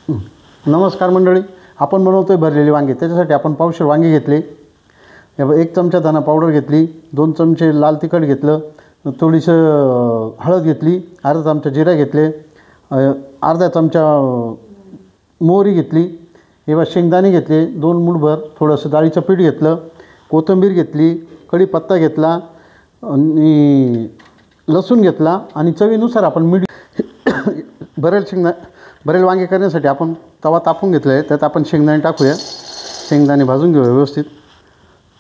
नमस्कार मंडळी, आपण बनवतोय भरलेली वांगी। त्याच्यासाठी आपण पावशेर वांगी घेतले, 1 चमचा धना पावडर घेतली, 2 चमचे लाल तिखट घेतलं, थोडीसं हळद घेतली, अर्धा चमचा जिरा घेतले, अर्धा चमचा मोहरी घेतली, शेंगदाणे घेतले 2 मूठभर, थोडंसं डाळीचं पीठ घेतलं, कोथिंबीर घेतली, कढीपत्ता घेतला आणि लसूण घेतला आणि चवीनुसार आपण मीठ भरेल वांगे करण्यासाठी आपण तवा तापून घेतला आहे। त्यात आपण शेंगदाणे टाकूया, शेंगदाणे भाजून घेऊया व्यवस्थित।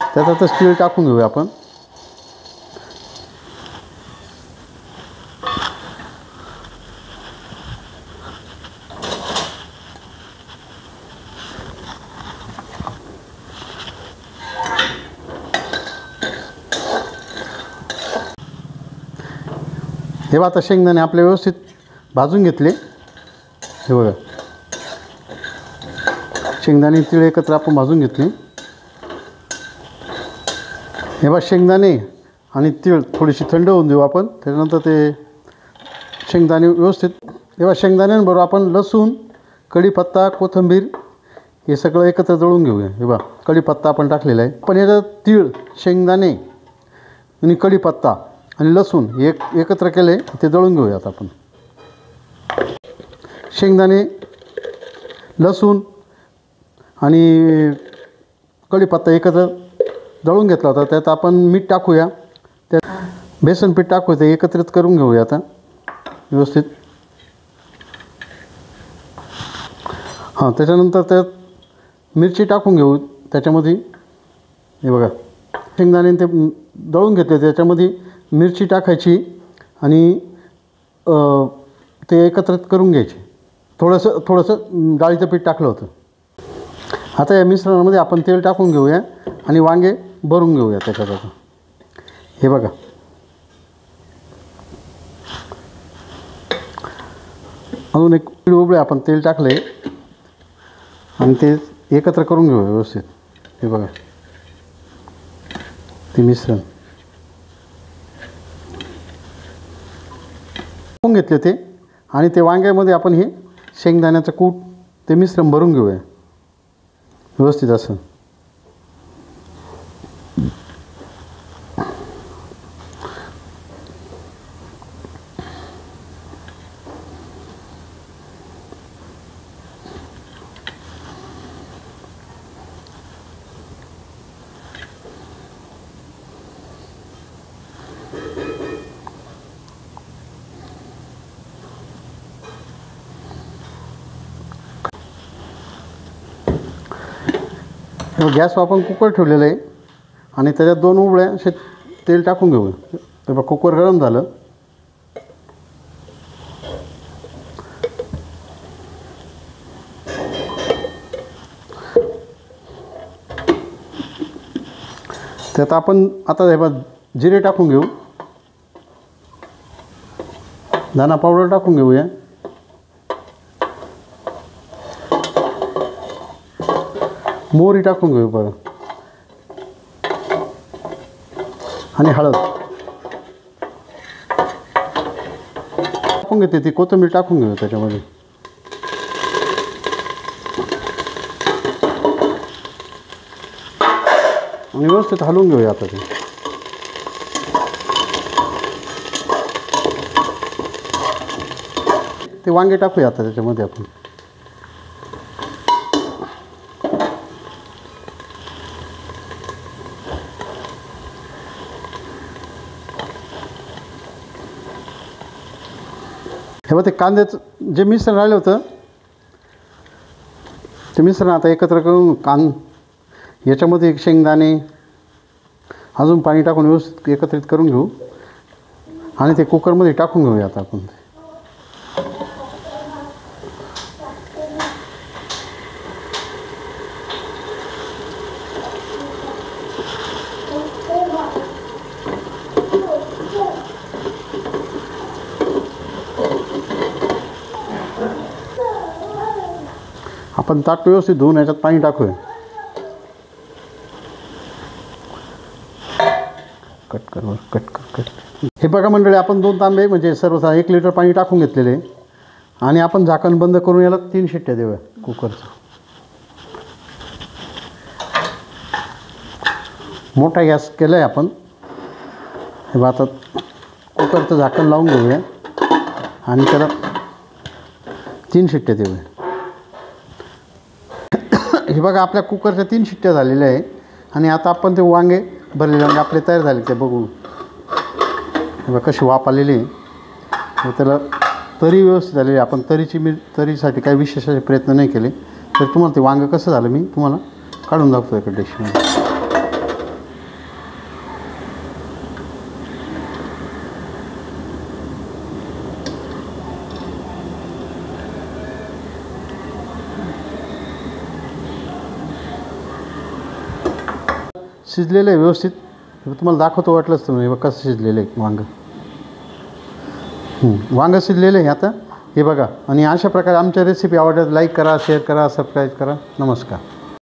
त्यातच तीळ टाकून घेऊया आपण। हे आता शेंगदाणे आपले व्यवस्थित भाजून घेतले। हे बघा, शेंगदाणे तीळ एकत्र आपण भाजून घेतले। हे बघा, शेंगदाणे आणि तीळ थोडीशी थंड होऊन देऊ आपण। त्यानंतर ते शेंगदाणे व्यवस्थित, हे बघा शेंगदाण्यांबरोबर आपण लसूण, कढीपत्ता, कोथिंबीर हे सगळं एकत्र दळून घेऊया। हे बघा, कढीपत्ता आपण टाकलेला आहे। पण याच्यात तीळ, शेंगदाणे आणि कढीपत्ता आणि लसूण एकत्र केले, ते दळून घेऊयात आपण। शेंगदाणे, लसूण आणि कढीपत्ता एकत्र दळून घेतला होता। त्यात आपण मीठ टाकूया, त्यात बेसन पीठ टाकूया, ते एकत्रित करून घेऊया आता व्यवस्थित। त्याच्यानंतर त्यात मिरची टाकून घेऊ त्याच्यामध्ये। हे बघा, शेंगदाणे ते दळून घेतले, त्याच्यामध्ये मिरची टाकायची आणि ते एकत्रित करून घ्यायचे। थोडंसं डाळीचं पीठ टाकलं होतं। आता या मिश्रणामध्ये आपण तेल टाकून घेऊया आणि वांगे भरून घेऊया त्याच्यात आता। हे बघा, अजून एक उबळे आपण तेल टाकले आणि ते एकत्र करून घेऊया व्यवस्थित। हे बघा, ते मिश्रण घेतले ते, आणि ते वांग्यामध्ये आपण हे शेंगदाण्याचं कूट, ते मिश्रण भरून घेऊया व्यवस्थित असं। गॅसवर आपण कुकर ठेवलेलं आहे आणि त्याच्यात 2 उबळ्या असे तेल टाकून घेऊ। तर बघा, कुकर गरम झालं। त्यात आपण आता हे बघा जिरे टाकून घेऊ, धना पावडर टाकून घेऊया, मोहरी टाकून घेऊ बघा, आणि हळद टाकून घेते, ती कोथिंबीर टाकून घेऊ त्याच्यामध्ये। आणि व्यवस्थित हलवून घेऊया आता ते वांगे टाकूया आता त्याच्यामध्ये आपण। हे बघा, ते कांद्याचं जे मिश्रण राहिलं होतं, ते मिश्रण आता एकत्र करून याच्यामध्ये शेंगदाणे अजून पाणी टाकून व्यवस्थित एकत्रित करून घेऊ आणि ते कुकरमध्ये टाकून घेऊया आता आपण। आपण ताट व्यवस्थित धुवून याच्यात पाणी टाकूया। कट कर। हे बघा मंडळी, आपण 2 तांबे म्हणजे सर्वसाधारण 1 लिटर पाणी टाकून घेतलेले आणि आपण झाकण बंद करून याला 3 शिट्ट्या देऊया कुकरचं. मोठा गॅस केला आहे आपण. हे आता कुकरचं झाकण लावून घेऊया आणि त्याला 3 शिट्ट्या देऊया. हे बघा आपल्या कुकरच्या 3 शिट्ट्या झालेल्या आहे. आणि आता आपण ते वांगे भरलेले वांगे आपले तयार झाले ते बघू. हे बघा कशी वाफ आलेली आहे. त्याला तरी व्यवस्थित झालेली आहे. आपण तरीसाठी काही विशेष असे प्रयत्न नाही केले. तर तुम्हाला ते वांगं कसं झालं मी तुम्हाला काढून दाखवतो एका डिशमध्ये. शिजलेलं आहे व्यवस्थित. तुम्हाला दाखवतो वाटलंच तुम्ही बघा कसं शिजलेलं आहे वांगं. वांगं शिजलेलं आहे आता हे बघा. आणि अशा प्रकारे आमच्या रेसिपी आवडल्यास लाईक करा, शेअर करा, सबस्क्राईब करा. नमस्कार.